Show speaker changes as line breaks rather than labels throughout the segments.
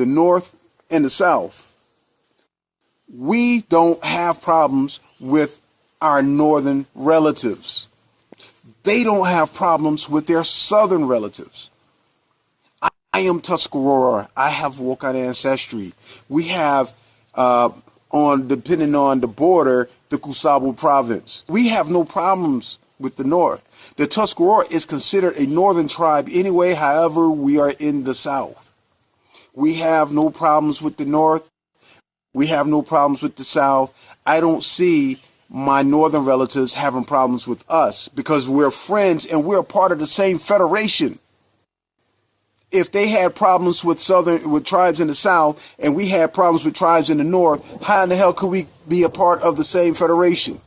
the North and the South. We don't have problems with our northern relatives. They don't have problems with their southern relatives. I am Tuscarora. I have Wokan ancestry. We have, depending on the border, the Kusabu province. We have no problems with the North. The Tuscarora is considered a northern tribe anyway, however, we are in the South. We have no problems with the North. We have no problems with the South. I don't see my northern relatives having problems with us because we're friends and we're a part of the same federation. If they had problems with tribes in the South and we had problems with tribes in the North, how in the hell could we be a part of the same federation?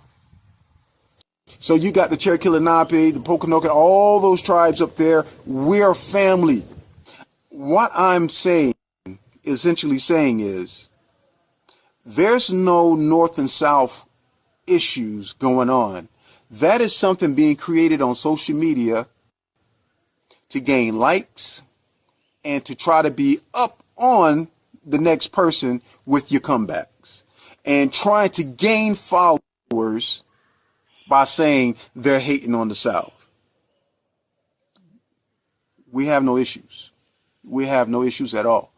So you got the Cherokee Lenape, the Pokanoket, all those tribes up there. We're family. What I'm essentially saying is, there's no North and South issues going on. That is something being created on social media to gain likes and to try to be up on the next person with your comebacks and trying to gain followers by saying they're hating on the South. We have no issues. We have no issues at all.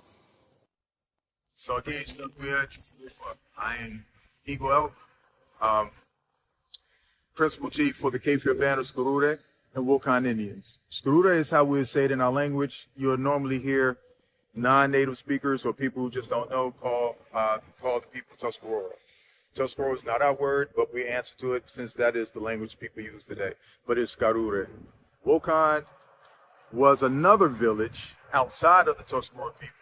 So again, I am Eagle Elk, Principal Chief for the Cape Fear Band of Skarure and Wokan Indians. Skarure is how we say it in our language. You'll normally hear non-native speakers or people who just don't know call the people Tuscarora. Tuscarora is not our word, but we answer to it since that is the language people use today. But it's Skarure. Wokan was another village outside of the Tuscarora people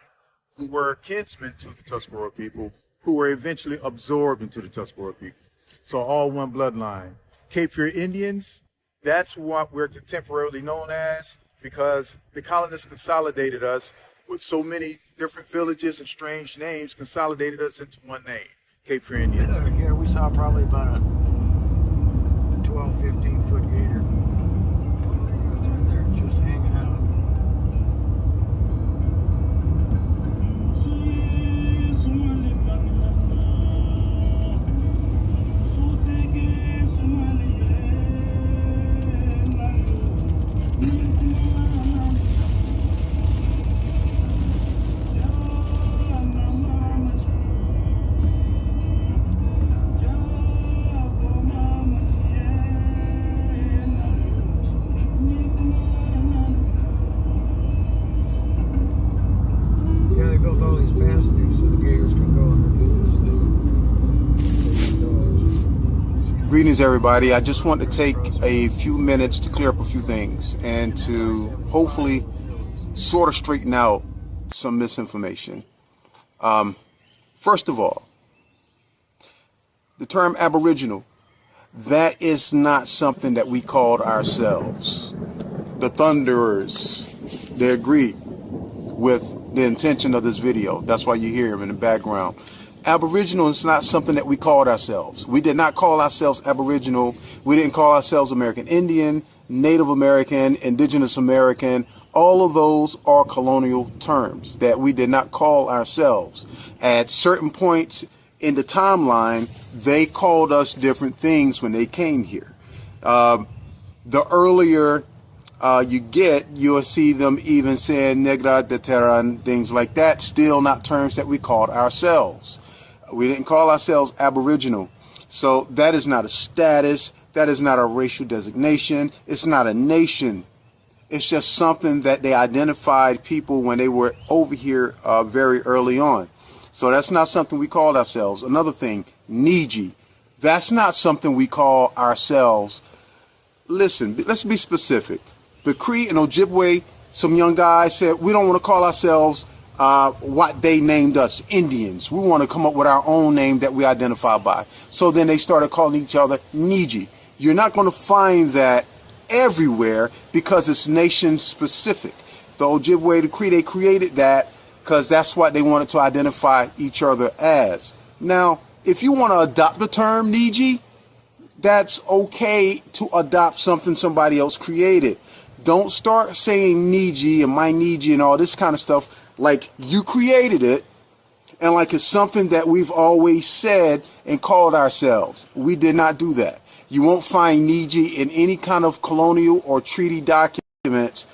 who were kinsmen to the Tuscarora people, who were eventually absorbed into the Tuscarora people. So all one bloodline. Cape Fear Indians, that's what we're contemporarily known as because the colonists consolidated us with so many different villages and strange names, consolidated us into one name, Cape Fear Indians.
Yeah, we saw probably about a 12, 15-foot gator. That's right there, just hanging out.
Greetings, everybody. I just want to take a few minutes to clear up a few things and to hopefully sort of straighten out some misinformation. First of all, the term Aboriginal, that is not something that we called ourselves. The Thunderers, they agree with the intention of this video. That's why you hear them in the background. Aboriginal is not something that we called ourselves. We did not call ourselves Aboriginal. We didn't call ourselves American Indian, Native American, Indigenous American. All of those are colonial terms that we did not call ourselves. At certain points in the timeline, they called us different things when they came here. The earlier you'll see them even saying Negra de Terra and things like that. Still not terms that we called ourselves. We didn't call ourselves Aboriginal. So that is not a status. That is not a racial designation. It's not a nation. It's just something that they identified people when they were over here very early on. So that's not something we called ourselves. Another thing, Niji. That's not something we call ourselves. Listen, let's be specific. The Cree and Ojibwe, some young guys said, we don't want to call ourselves what they named us, Indians. We want to come up with our own name that we identify by. So then they started calling each other Niji. You're not going to find that everywhere because it's nation specific. The Ojibwe, the Cree, they created that because that's what they wanted to identify each other as. Now, if you want to adopt the term Niji, that's okay to adopt something somebody else created. Don't start saying Niji and my Niji and all this kind of stuff. like you created it, and like it's something that we've always said and called ourselves. We did not do that. You won't find Niji in any kind of colonial or treaty documents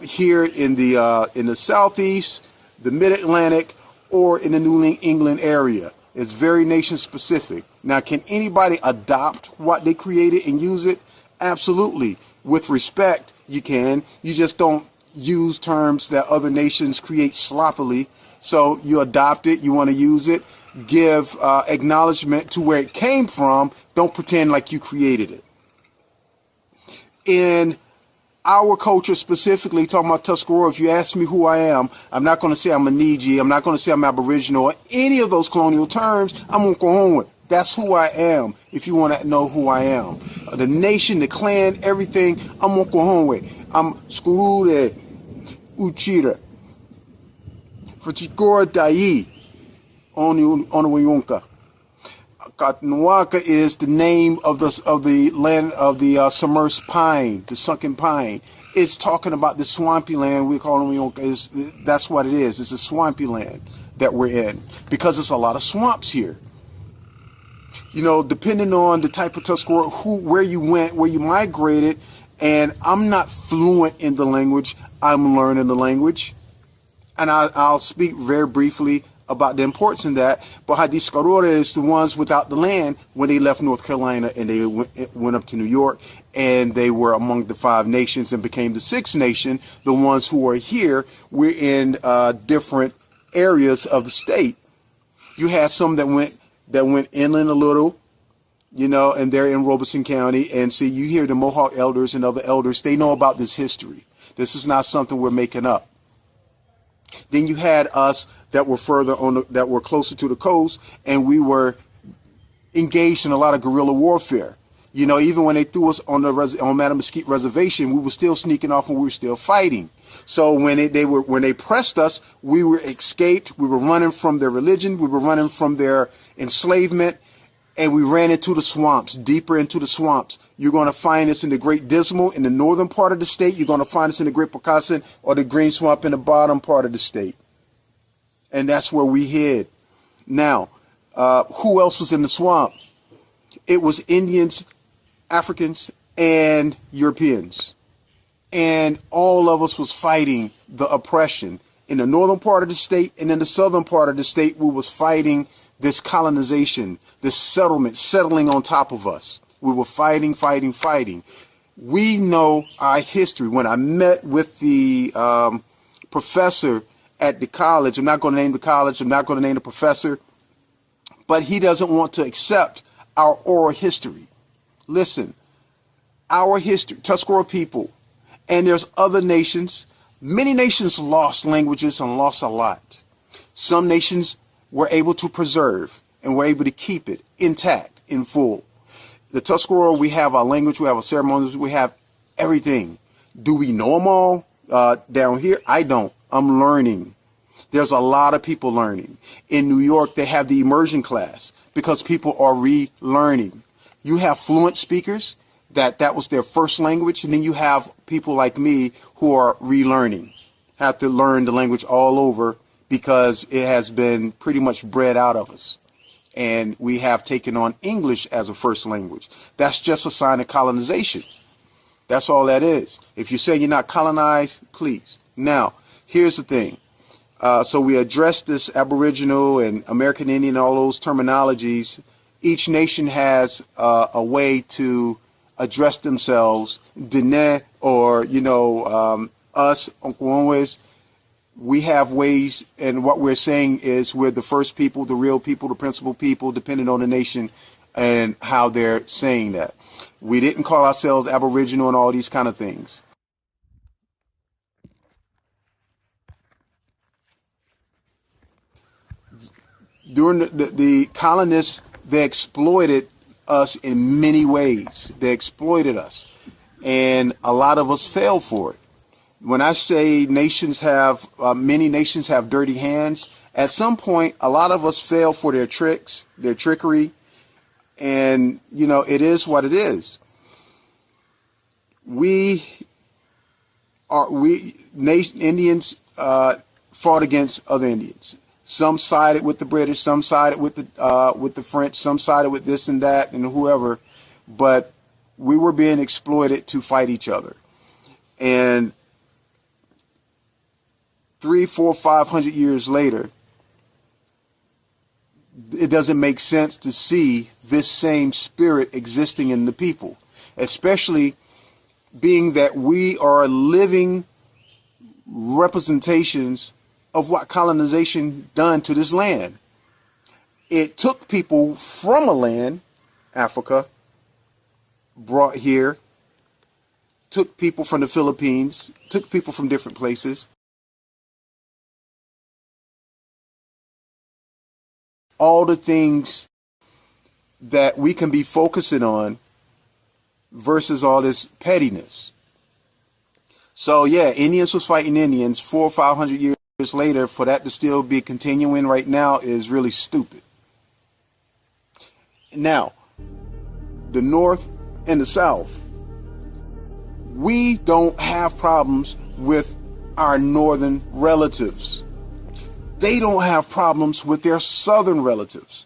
here in the Southeast, the Mid-Atlantic, or in the New England area. It's very nation specific. Now, can anybody adopt what they created and use it? Absolutely. With respect, you can. You just don't use terms that other nations create sloppily. So you adopt it, you want to use it, give acknowledgement to where it came from. Don't pretend like you created it. In our culture specifically, talking about Tuscarora, if you ask me who I am, I'm not going to say I'm a Niji, I'm not going to say I'm Aboriginal, or any of those colonial terms. I'm going to go on with. That's who I am, if you want to know who I am. The nation, the clan, everything, I'm going to go home with. I'm Skurure Uchira. Fachikora Dai Onuyunka. Katnuaka is the name of the land of the submerged pine, the sunken pine. It's talking about the swampy land we call Onuyunka. That's what it is. It's a swampy land that we're in because there's a lot of swamps here. You know, depending on the type of Tuscarora, where you went, where you migrated, and I'm not fluent in the language. I'm learning the language. And I'll speak very briefly about the importance in that. But Hadiscarora is the ones without the land when they left North Carolina and they went up to New York, and they were among the 5 nations and became the 6th nation. The ones who are here, we're in different areas of the state. You have some that went inland a little, you know, and they're in Robeson County. And see, you hear the Mohawk elders and other elders, they know about this history. This is not something we're making up. Then you had us that were further on, that were closer to the coast, and we were engaged in a lot of guerrilla warfare. You know, even when they threw us on on Madam Mesquite Reservation, we were still sneaking off and we were still fighting. So when they pressed us, we were escaped. We were running from their religion. We were running from their enslavement, and we ran into the swamps, deeper into the swamps. You're going to find us in the Great Dismal in the northern part of the state. You're going to find us in the Great Pocassin or the Green Swamp in the bottom part of the state. And that's where we hid. Now, who else was in the swamp? It was Indians, Africans, and Europeans. And all of us was fighting the oppression. In the northern part of the state and in the southern part of the state, we was fighting this colonization, this settlement, settling on top of us. We were fighting. We know our history. When I met with the professor at the college, I'm not going to name the college, I'm not going to name the professor, but he doesn't want to accept our oral history. Listen, our history, Tuscarora people, and there's other nations. Many nations lost languages and lost a lot. Some nations were able to preserve and were able to keep it intact, in full. The Tuscarora, we have our language, we have our ceremonies, we have everything. Do we know them all down here? I don't. I'm learning. There's a lot of people learning. In New York, they have the immersion class because people are relearning. You have fluent speakers that was their first language, and then you have people like me who are relearning, have to learn the language all over because it has been pretty much bred out of us. And we have taken on English as a first language. That's just a sign of colonization. That's all that is. If you say you're not colonized, please. Now, here's the thing. So we address this Aboriginal and American Indian, all those terminologies. Each nation has a way to address themselves. Dene, or, us, Okwonwes, we have ways, and what we're saying is we're the first people, the real people, the principal people, depending on the nation and how they're saying that. We didn't call ourselves Aboriginal and all these kind of things. During the colonists, they exploited us in many ways. They exploited us, and a lot of us fell for it. When I say nations have, many nations have dirty hands, at some point, a lot of us fell for their tricks, their trickery, and, it is what it is. Indians fought against other Indians. Some sided with the British, some sided with the French, some sided with this and that and whoever, but we were being exploited to fight each other. And 300, 400, 500 years later, it doesn't make sense to see this same spirit existing in the people, especially being that we are living representations of what colonization done to this land. It took people from a land, Africa, brought here, took people from the Philippines, took people from different places. All the things that we can be focusing on versus all this pettiness. So yeah, Indians was fighting Indians 400 or 500 years later. For that to still be continuing right now is really stupid. Now, the North and the South, we don't have problems with our northern relatives. They don't have problems with their southern relatives.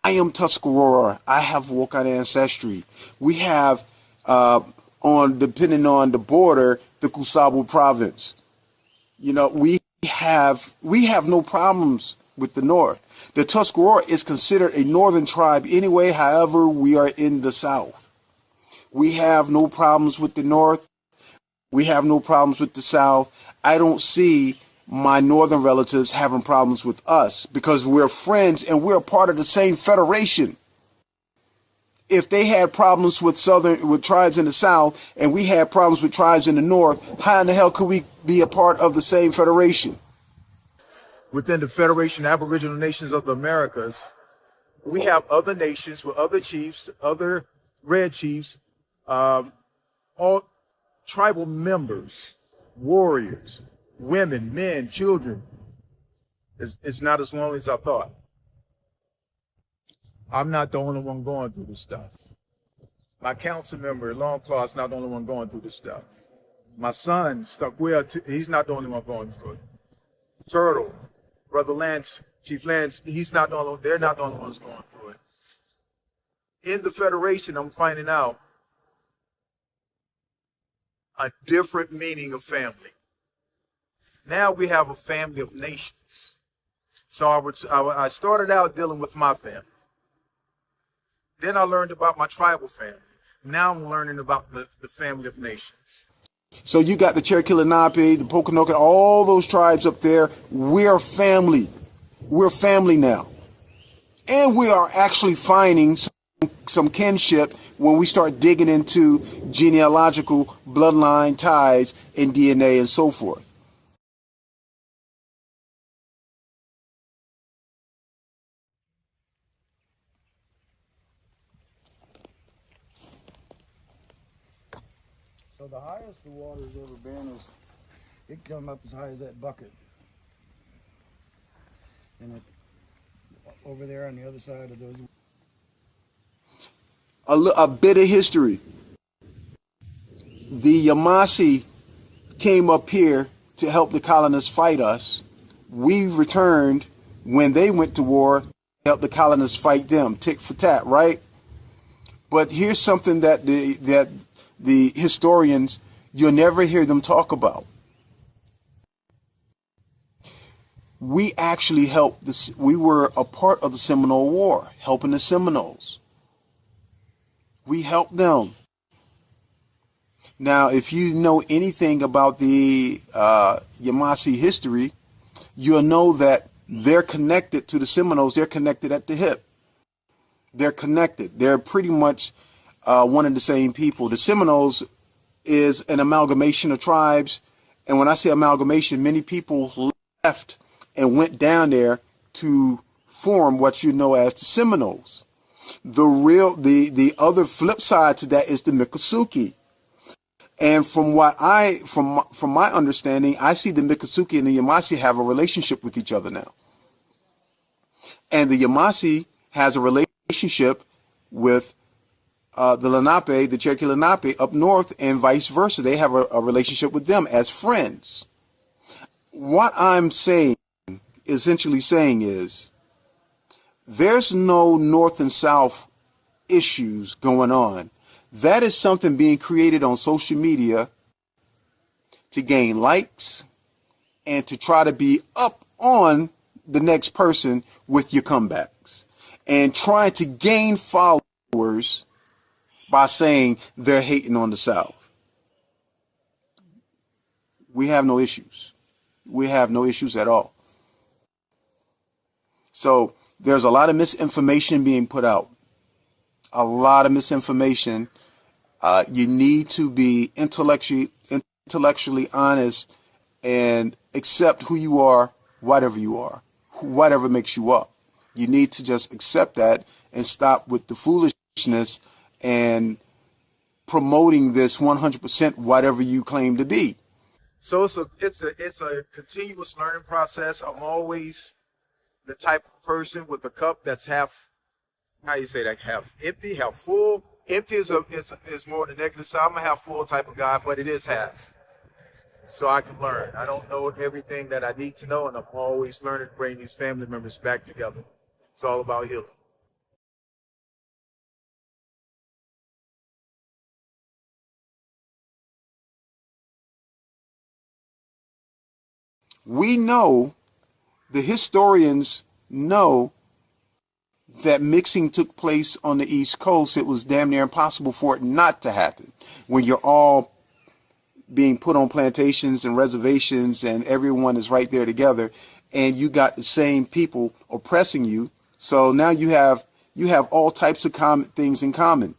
I am Tuscarora. I have Wokan ancestry. We have, depending on the border, the Kusabu province. You know, we have no problems with the North. The Tuscarora is considered a northern tribe anyway. However, we are in the South. We have no problems with the North. We have no problems with the South. I don't see my northern relatives having problems with us because we're friends and we're part of the same federation. If they had problems with tribes in the South and we had problems with tribes in the North, how in the hell could we be a part of the same federation?
Within the Federation of Aboriginal Nations of the Americas, we have other nations with other chiefs, other red chiefs, all tribal members, warriors, women, men, children. It's not as lonely as I thought. I'm not the only one going through this stuff. My council member, Longclaw, is not the only one going through this stuff. My son, Stuckwell, he's not the only one going through it. Turtle, Brother Lance, Chief Lance, they're not the only ones going through it. In the Federation, I'm finding out a different meaning of family. Now we have a family of nations. So I started out dealing with my family. Then I learned about my tribal family. Now I'm learning about the family of nations.
So you got the Cherokee, Lenape, the Pokanoket, all those tribes up there. We're family. We're family now. And we are actually finding some kinship when we start digging into genealogical bloodline ties and DNA and so forth.
So the highest the water's ever been is, it come up as high as that bucket. And it, over there on the other side of those.
A bit of history. The Yamasee came up here to help the colonists fight us. We returned when they went to war to help the colonists fight them, tick for tat, right? But here's something that the historians, you'll never hear them talk about. We actually helped we were a part of the Seminole War, helping the Seminoles. We helped them. Now, if you know anything about the Yamasee history, you'll know that they're connected to the Seminoles. They're connected at the hip. They're connected. They're pretty much one and the same people. The Seminoles is an amalgamation of tribes. And when I say amalgamation, many people left and went down there to form what you know as the Seminoles. The other flip side to that is the Miccosukee. And from my understanding, I see the Miccosukee and the Yamasee have a relationship with each other now. And the Yamasee has a relationship with the Lenape, the Cherokee Lenape up north, and vice versa. They have a relationship with them as friends. What I'm saying, essentially saying, is there's no North and South issues going on. That is something being created on social media to gain likes and to try to be up on the next person with your comebacks and trying to gain followers by saying they're hating on the South. We have no issues. We have no issues at all. So there's a lot of misinformation being put out. A lot of misinformation. You need to be intellectually honest and accept who you are, whatever makes you up. You need to just accept that and stop with the foolishness and promoting this 100% whatever you claim to be.
So it's a continuous learning process. I'm always the type of person with a cup that's half, how you say that, half empty, half full. Empty is more the negative side. I'm a half full type of guy, but it is half. So I can learn. I don't know everything that I need to know, and I'm always learning to bring these family members back together. It's all about healing.
We know, the historians know, that mixing took place on the East Coast. It was damn near impossible for it not to happen when you're all being put on plantations and reservations and everyone is right there together and you got the same people oppressing you. So now you have all types of common things in common.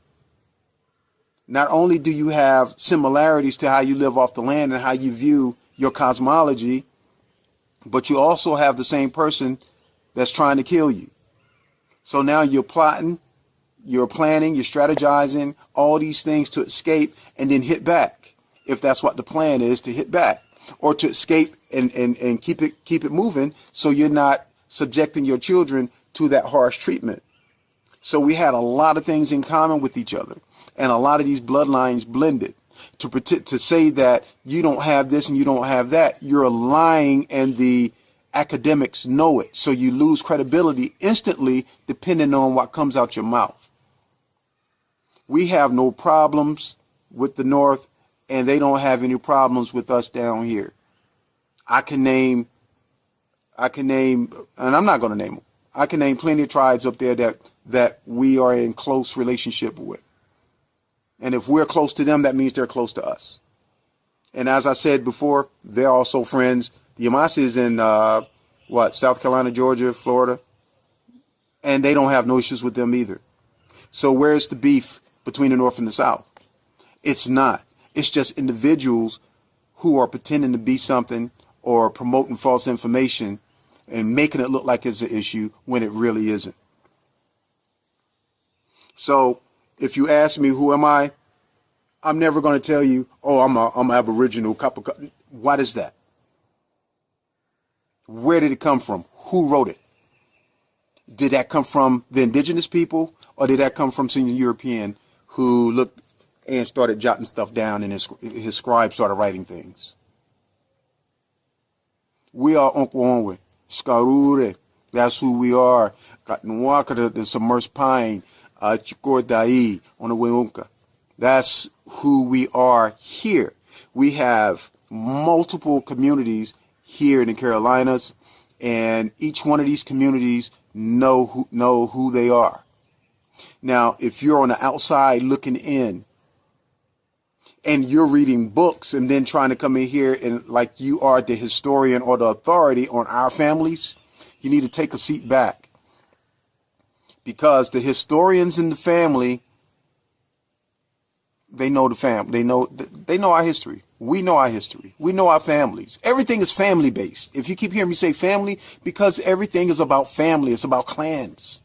Not only do you have similarities to how you live off the land and how you view your cosmology, but you also have the same person that's trying to kill you. So now you're plotting, you're planning, you're strategizing, all these things to escape and then hit back. If that's what the plan is, to hit back or to escape and keep it moving so you're not subjecting your children to that harsh treatment. So we had a lot of things in common with each other and a lot of these bloodlines blended. To say that you don't have this and you don't have that, you're lying, and the academics know it. So you lose credibility instantly depending on what comes out your mouth. We have no problems with the North, and they don't have any problems with us down here. I can name, and I'm not going to name them. I can name plenty of tribes up there that we are in close relationship with. And if we're close to them, that means they're close to us. And as I said before, they're also friends. The Yamasee is in, South Carolina, Georgia, Florida. And they don't have no issues with them either. So where's the beef between the North and the South? It's not. It's just individuals who are pretending to be something or promoting false information and making it look like it's an issue when it really isn't. So if you ask me, who am I? I'm never going to tell you, oh, I'm Aboriginal. What is that? Where did it come from? Who wrote it? Did that come from the indigenous people, or did that come from some European who looked and started jotting stuff down and his scribe started writing things? We are Onkwoonwe, Skarure. That's who we are. Katnwaka, the submerged pine, Chikordai, on the Weunka. That's who we are here. We have multiple communities here in the Carolinas, and each one of these communities know who they are. Now, if you're on the outside looking in, and you're reading books and then trying to come in here and like you are the historian or the authority on our families, you need to take a seat back. Because the historians in the family, they know the family. They know our history. We know our history. We know our families. Everything is family based. If you keep hearing me say family, because everything is about family. It's about clans.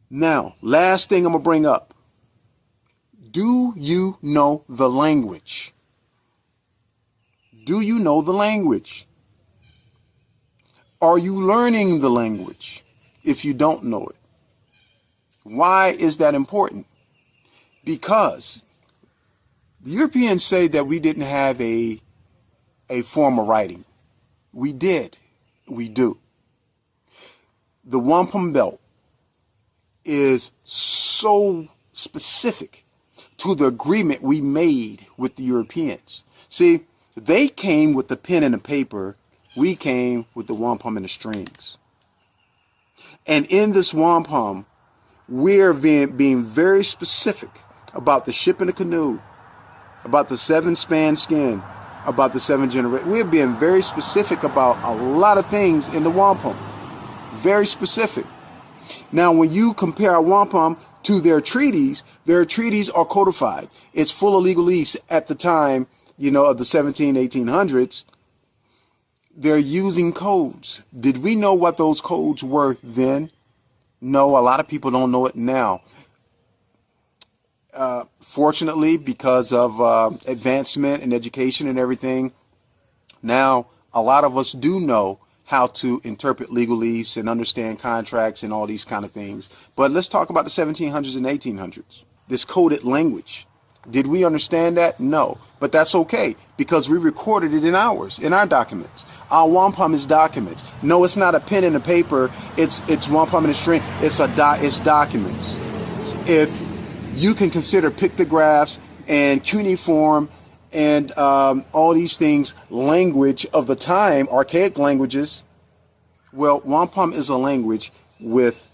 Now, last thing I'm going to bring up. Do you know the language? Do you know the language? Are you learning the language if you don't know it? Why is that important? Because the Europeans say that we didn't have a form of writing. We did. We do. The wampum belt is so specific to the agreement we made with the Europeans. See, they came with the pen and the paper. We came with the wampum and the strings. And in this wampum, we're being very specific about the ship in the canoe, about the 7-span skin, about the 7 generations. We're being very specific about a lot of things in the wampum. Very specific. Now, when you compare our wampum to their treaties are codified. It's full of legalese at the time, of the 1800s. They're using codes. Did we know what those codes were then? No, a lot of people don't know it now. Fortunately, because of advancement in education and everything, now a lot of us do know how to interpret legalese and understand contracts and all these kind of things. But let's talk about the 1700s and 1800s. This coded language. Did we understand that? No. But that's okay, because we recorded it in our documents. Our wampum is documents. No, it's not a pen and a paper. It's wampum and a string. It's documents. If you can consider pictographs and cuneiform and all these things, language of the time, archaic languages. Well, wampum is a language with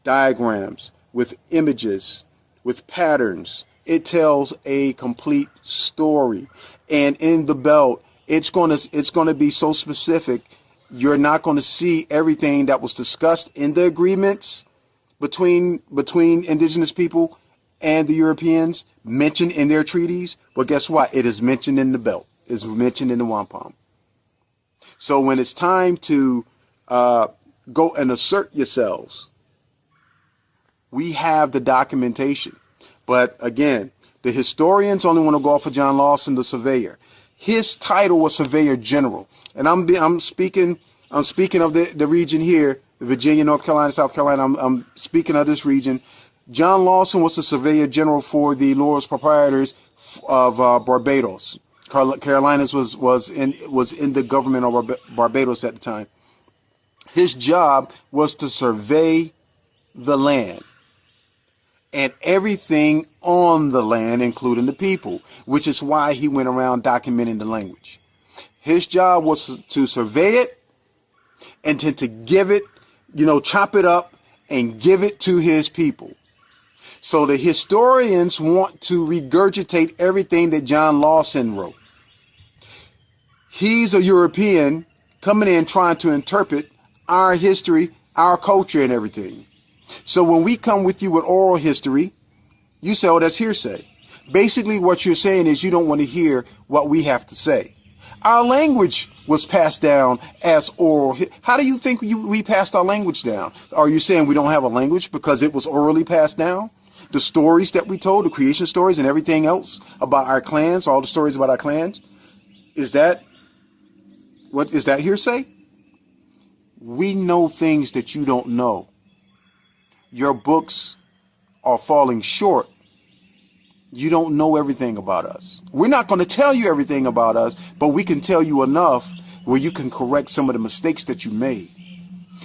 diagrams, with images, with patterns. It tells a complete story. And in the belt, it's going to be so specific. You're not going to see everything that was discussed in the agreements between indigenous people and the Europeans, mentioned in their treaties. But guess what? It is mentioned in the belt. It's mentioned in the wampum. So when it's time to go and assert yourselves, we have the documentation. But again, the historians only want to go off of John Lawson, the surveyor. His title was Surveyor General. And I'm speaking of the region here, Virginia, North Carolina, South Carolina. I'm speaking of this region. John Lawson was the Surveyor General for the Lords Proprietors of Barbados. Carolinas was in the government of Barbados at the time. His job was to survey the land and everything on the land, including the people, which is why he went around documenting the language. His job was to survey it and to give it, chop it up and give it to his people. So the historians want to regurgitate everything that John Lawson wrote. He's a European coming in trying to interpret our history, our culture, and everything. So when we come with you with oral history, you say, oh, that's hearsay. Basically, what you're saying is you don't want to hear what we have to say. Our language was passed down as oral. How do you think we passed our language down? Are you saying we don't have a language because it was orally passed down? The stories that we told, the creation stories and everything else about our clans, all the stories about our clans, is that hearsay? We know things that you don't know. Your books are falling short. You don't know everything about us. We're not going to tell you everything about us, but we can tell you enough where you can correct some of the mistakes that you made.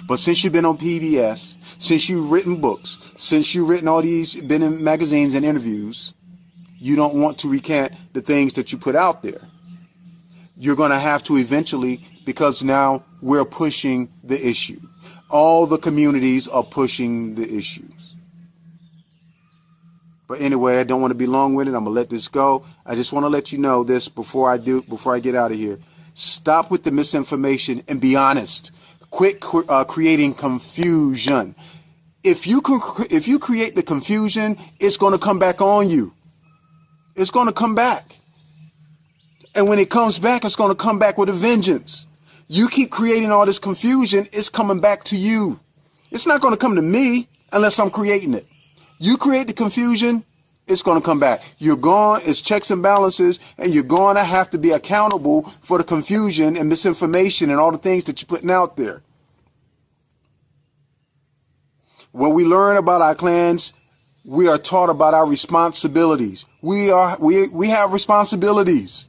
But since you've been on PBS, since you've written books, since you've written all these, been in magazines and interviews, you don't want to recant the things that you put out there. You're going to have to eventually, because now we're pushing the issue. All the communities are pushing the issues. But anyway, I don't want to be long-winded. I'm going to let this go. I just want to let you know this before I get out of here. Stop with the misinformation and be honest. Quit creating confusion. If you create the confusion, it's going to come back on you. It's going to come back. And when it comes back, it's going to come back with a vengeance. You keep creating all this confusion, it's coming back to you. It's not going to come to me. unless I'm creating it. You create the confusion, it's going to come back. You're gone. It's checks and balances, and you're going to have to be accountable for the confusion and misinformation and all the things that you're putting out there. When we learn about our clans, we are taught about our responsibilities. We have responsibilities.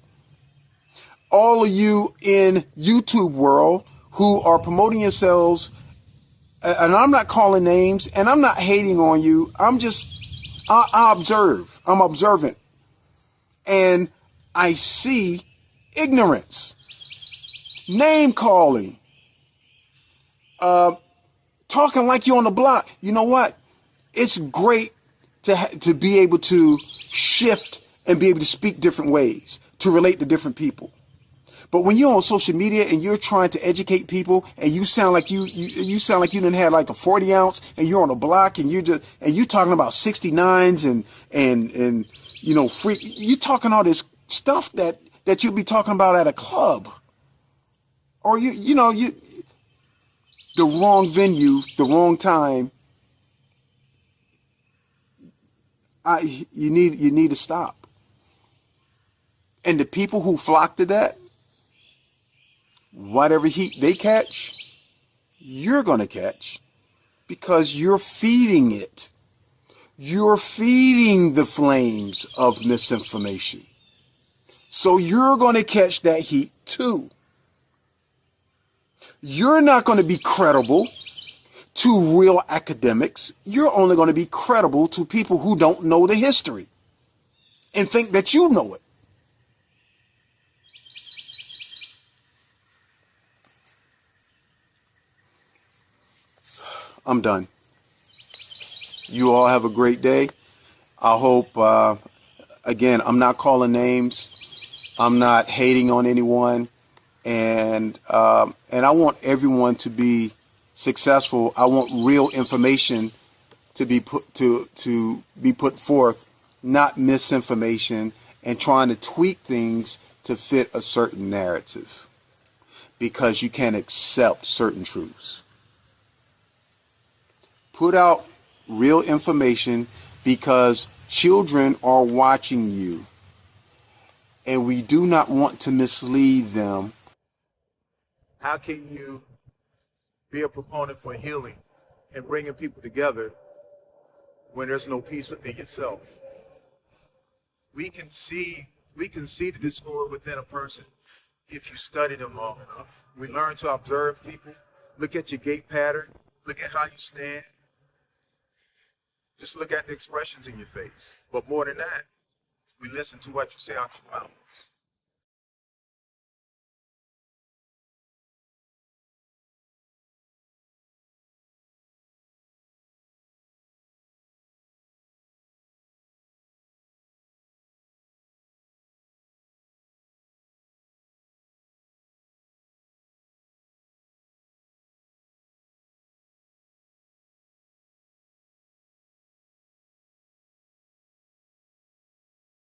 All of you in YouTube world who are promoting yourselves, and I'm not calling names, and I'm not hating on you. I observe. I'm observant. And I see ignorance, name calling, talking like you're on the block. You know what? It's great to be able to shift and be able to speak different ways, to relate to different people. But when you're on social media and you're trying to educate people, and you sound like you sound like you didn't have like a 40 ounce, and you're on a block, and you're talking about 69s and you know, you talking all this stuff that you'll be talking about at a club, or you know the wrong venue, the wrong time. You need to stop. And the people who flock to that, whatever heat they catch, you're going to catch, because you're feeding it. You're feeding the flames of misinformation. So you're going to catch that heat too. You're not going to be credible to real academics. You're only going to be credible to people who don't know the history and think that you know it. I'm done. You all have a great day. I hope, again, I'm not calling names. I'm not hating on anyone. And I want everyone to be successful. I want real information to be put forth, not misinformation and trying to tweak things to fit a certain narrative, because you can't accept certain truths. Put out real information, because children are watching you, and we do not want to mislead them.
How can you be a proponent for healing and bringing people together when there's no peace within yourself? We can see the discord within a person if you study them long enough. We learn to observe people, look at your gait pattern, look at how you stand. Just look at the expressions in your face. But more than that, we listen to what you say out your mouth.